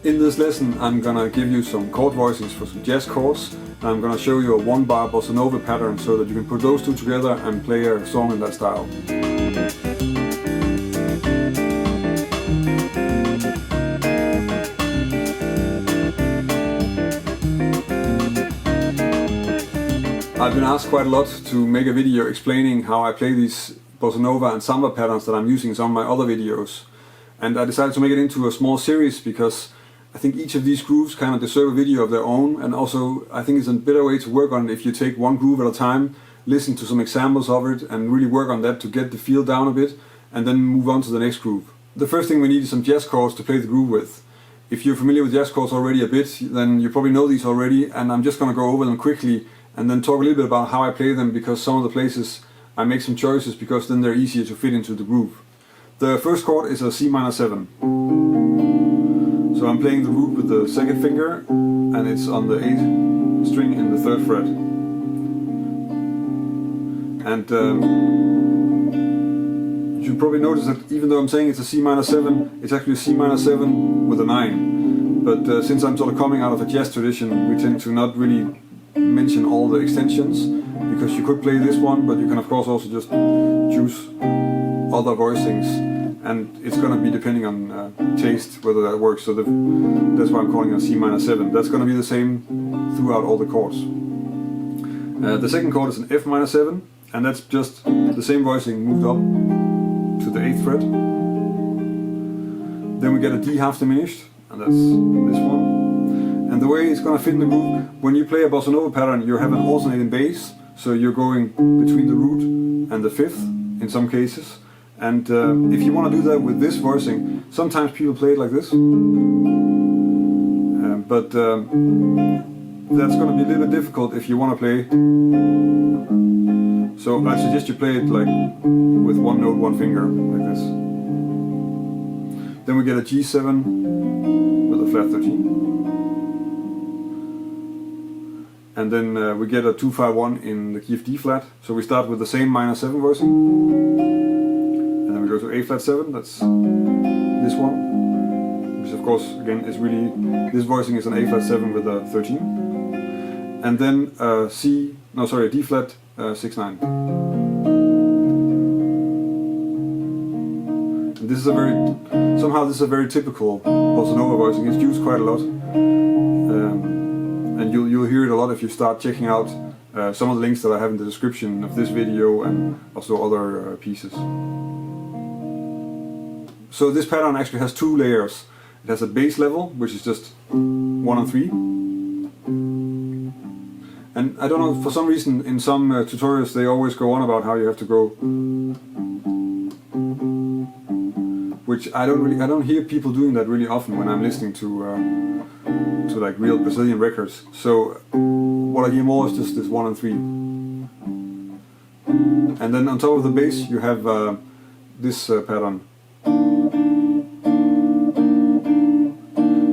In this lesson I'm gonna give you some chord voicings for some jazz chords, and I'm gonna show you a one-bar bossa nova pattern so that you can put those two together and play a song in that style. I've been asked quite a lot to make a video explaining how I play these bossa nova and samba patterns that I'm using in some of my other videos. And I decided to make it into a small series because I think each of these grooves kind of deserve a video of their own, and also I think it's a better way to work on it if you take one groove at a time, listen to some examples of it and really work on that to get the feel down a bit, and then move on to the next groove. The first thing we need is some jazz chords to play the groove with. If you're familiar with jazz chords already a bit, then you probably know these already, and I'm just going to go over them quickly and then talk a little bit about how I play them, because some of the places I make some choices because then they're easier to fit into the groove. The first chord is a C minor 7. So I'm playing the root with the second finger, and it's on the 8th string in the 3rd fret. And you probably notice that even though I'm saying it's a C minor 7, it's actually a C minor 7 with a 9. But since I'm sort of coming out of a jazz tradition, we tend to not really mention all the extensions, because you could play this one, but you can of course also just choose other voicings, and it's going to be depending on taste whether that works. So that's why I'm calling it a C minor 7. That's going to be the same throughout all the chords. The second chord is an F minor 7, and that's just the same voicing moved up to the 8th fret. Then we get a D half diminished, and that's this one. And the way it's going to fit in the groove, when you play a bossa nova pattern, you have an alternating bass, so you're going between the root and the 5th in some cases. And if you want to do that with this voicing, sometimes people play it like this, but that's going to be a little bit difficult if you want to play. So I suggest you play it like with one note, one finger, like this. Then we get a G7 with a flat 13. And then we get a 2-5-1 in the key of D flat. So we start with the same minor 7 voicing. And then we go to A flat 7, that's this one. Which of course, again, is really, this voicing is an A flat 7 with a 13. And then a D flat 6-9. And this is somehow this is a very typical bossa nova voicing. It's used quite a lot. And you'll hear it a lot if you start checking out some of the links that I have in the description of this video and also other pieces. So this pattern actually has two layers. It has a bass level, which is just 1 and 3. And I don't know, for some reason in some tutorials they always go on about how you have to go, which I don't hear people doing that really often when I'm listening to like real Brazilian records. So what I hear more is just this 1 and 3. And then on top of the bass you have this pattern.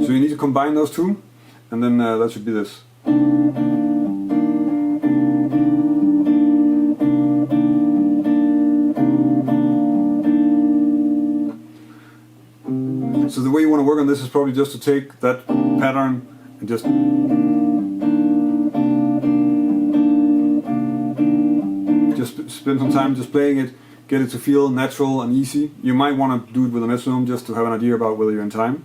So you need to combine those two, and then that should be this. So the way you want to work on this is probably just to take that pattern and just spend some time just playing it, get it to feel natural and easy. You might want to do it with a metronome just to have an idea about whether you're in time,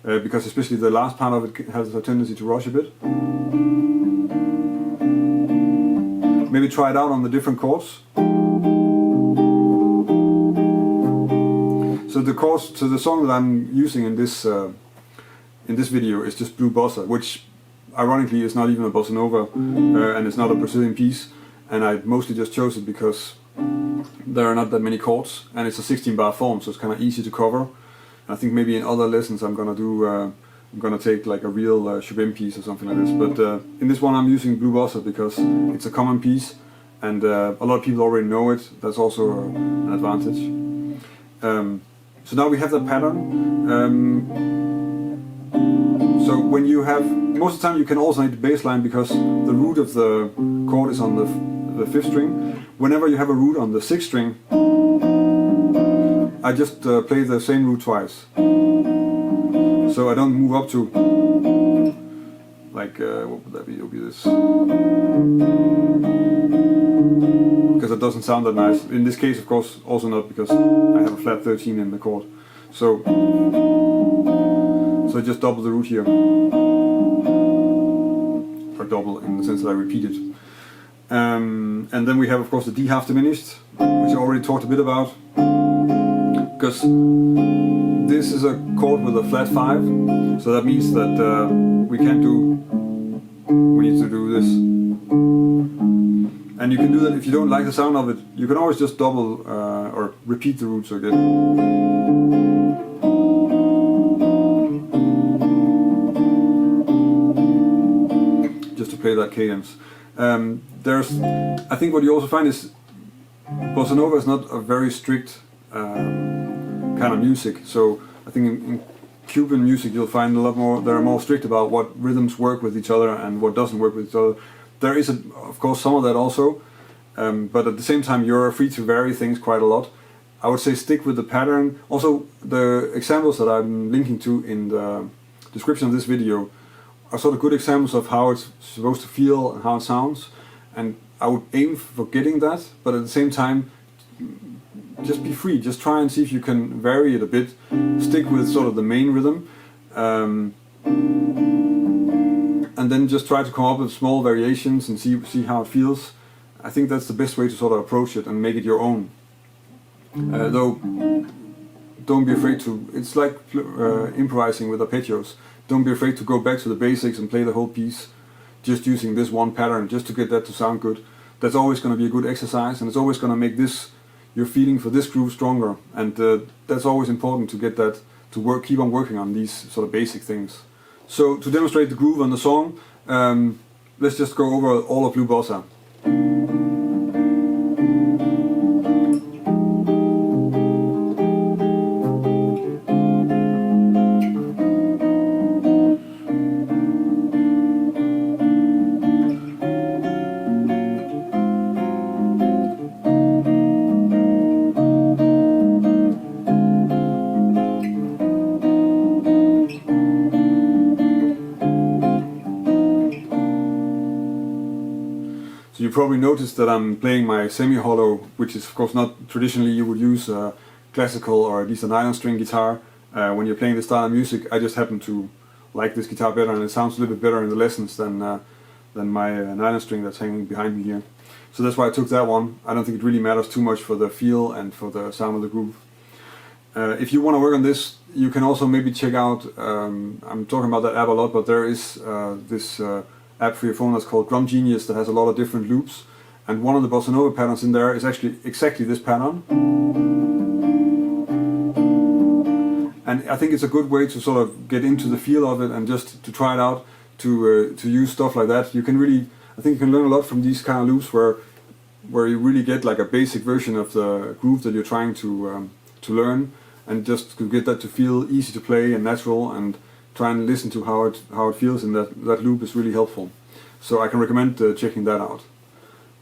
because especially the last part of it has a tendency to rush a bit. Maybe try it out on the different chords. So the chords to the song that I'm using in this video is just Blue Bossa, which ironically is not even a bossa nova, and it's not a Brazilian piece, and I mostly just chose it because there are not that many chords, and it's a 16-bar form, so it's kind of easy to cover. And I think maybe in other lessons I'm gonna take like a real Chopin piece or something like this, but in this one I'm using Blue Bossa because it's a common piece, and a lot of people already know it. That's also an advantage. So now we have that pattern. So when you have, most of the time you can alternate the bass line because the root of the chord is on the 5th string. Whenever you have a root on the 6th string, I just play the same root twice. So So I don't move up to, like, what would that be? It would be this. Because it doesn't sound that nice. In this case, of course, also not, because I have a flat 13 in the chord. So I just double the root here. Or double in the sense that I repeat it. And then we have, of course, the D half diminished, which I already talked a bit about. Because this is a chord with a flat 5, so that means that we need to do this. And you can do that if you don't like the sound of it. You can always just double or repeat the roots again. Just to play that cadence. I think what you also find is Bossa Nova is not a very strict kind of music. So I think in Cuban music you'll find a lot more. They're more strict about what rhythms work with each other and what doesn't work with each other. There is, of course, some of that also, but at the same time you're free to vary things quite a lot. I would say stick with the pattern. Also, the examples that I'm linking to in the description of this video are sort of good examples of how it's supposed to feel and how it sounds, and I would aim for getting that, but at the same time just be free, just try and see if you can vary it a bit, stick with sort of the main rhythm, and then just try to come up with small variations and see how it feels. I think that's the best way to sort of approach it and make it your own. Though don't be afraid to, it's like improvising with arpeggios. Don't be afraid to go back to the basics and play the whole piece just using this one pattern, just to get that to sound good. That's always going to be a good exercise, and it's always going to make this, your feeling for this groove, stronger. And that's always important to get that to work, keep on working on these sort of basic things. So to demonstrate the groove on the song, let's just go over all of Blue Bossa. So you probably noticed that I'm playing my semi-hollow, which is of course not traditionally you would use a classical or at least a nylon string guitar when you're playing this style of music. I just happen to like this guitar better, and it sounds a little bit better in the lessons than my nylon string that's hanging behind me here. So that's why I took that one. I don't think it really matters too much for the feel and for the sound of the groove. If you want to work on this, you can also maybe check out, I'm talking about that app a lot, but there is this app for your phone that's called Drum Genius that has a lot of different loops, and one of the Bossa Nova patterns in there is actually exactly this pattern. And I think it's a good way to sort of get into the feel of it and just to try it out, to use stuff like that. You can really, I think you can learn a lot from these kind of loops where you really get like a basic version of the groove that you're trying to learn, and just to get that to feel easy to play and natural, and try and listen to how it feels in that loop is really helpful. So I can recommend checking that out.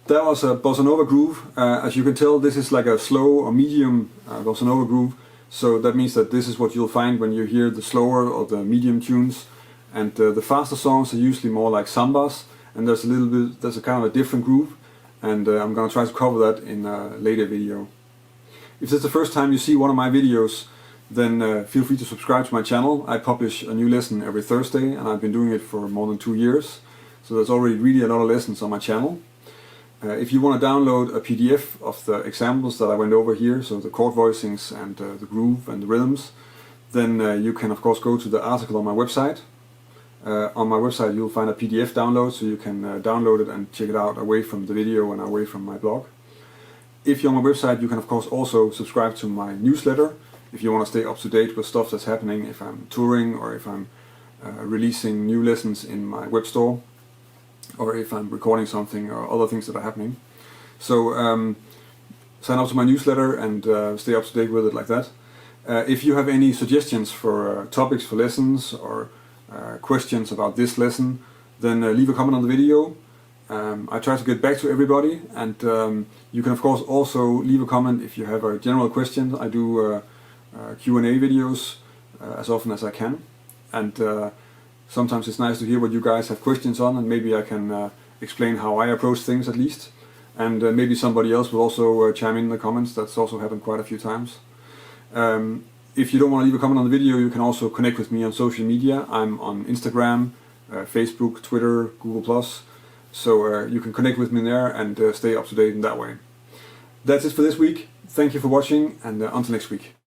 That was a Bossa Nova groove. As you can tell, this is like a slow or medium Bossa Nova groove. So that means that this is what you'll find when you hear the slower or the medium tunes. And the faster songs are usually more like sambas, and there's a kind of a different groove. And I'm gonna try to cover that in a later video. If this is the first time you see one of my videos, then feel free to subscribe to my channel. I publish a new lesson every Thursday, and I've been doing it for more than 2 years. So there's already really a lot of lessons on my channel. If you want to download a PDF of the examples that I went over here, so the chord voicings and the groove and the rhythms, then you can of course go to the article on my website. On my website you'll find a PDF download, so you can download it and check it out away from the video and away from my blog. If you're on my website, you can of course also subscribe to my newsletter if you want to stay up to date with stuff that's happening, if I'm touring, or if I'm releasing new lessons in my web store, or if I'm recording something or other things that are happening. So sign up to my newsletter and stay up to date with it like that. If you have any suggestions for topics for lessons, or questions about this lesson, then leave a comment on the video. I try to get back to everybody, and you can of course also leave a comment if you have a general question. I do Q&A videos as often as I can. and sometimes it's nice to hear what you guys have questions on, and maybe I can explain how I approach things at least. And maybe somebody else will also chime in the comments. That's also happened quite a few times. If you don't want to leave a comment on the video, you can also connect with me on social media. I'm on Instagram, Facebook, Twitter, Google+. So you can connect with me there and stay up to date in that way. That's it for this week. Thank you for watching, and until next week.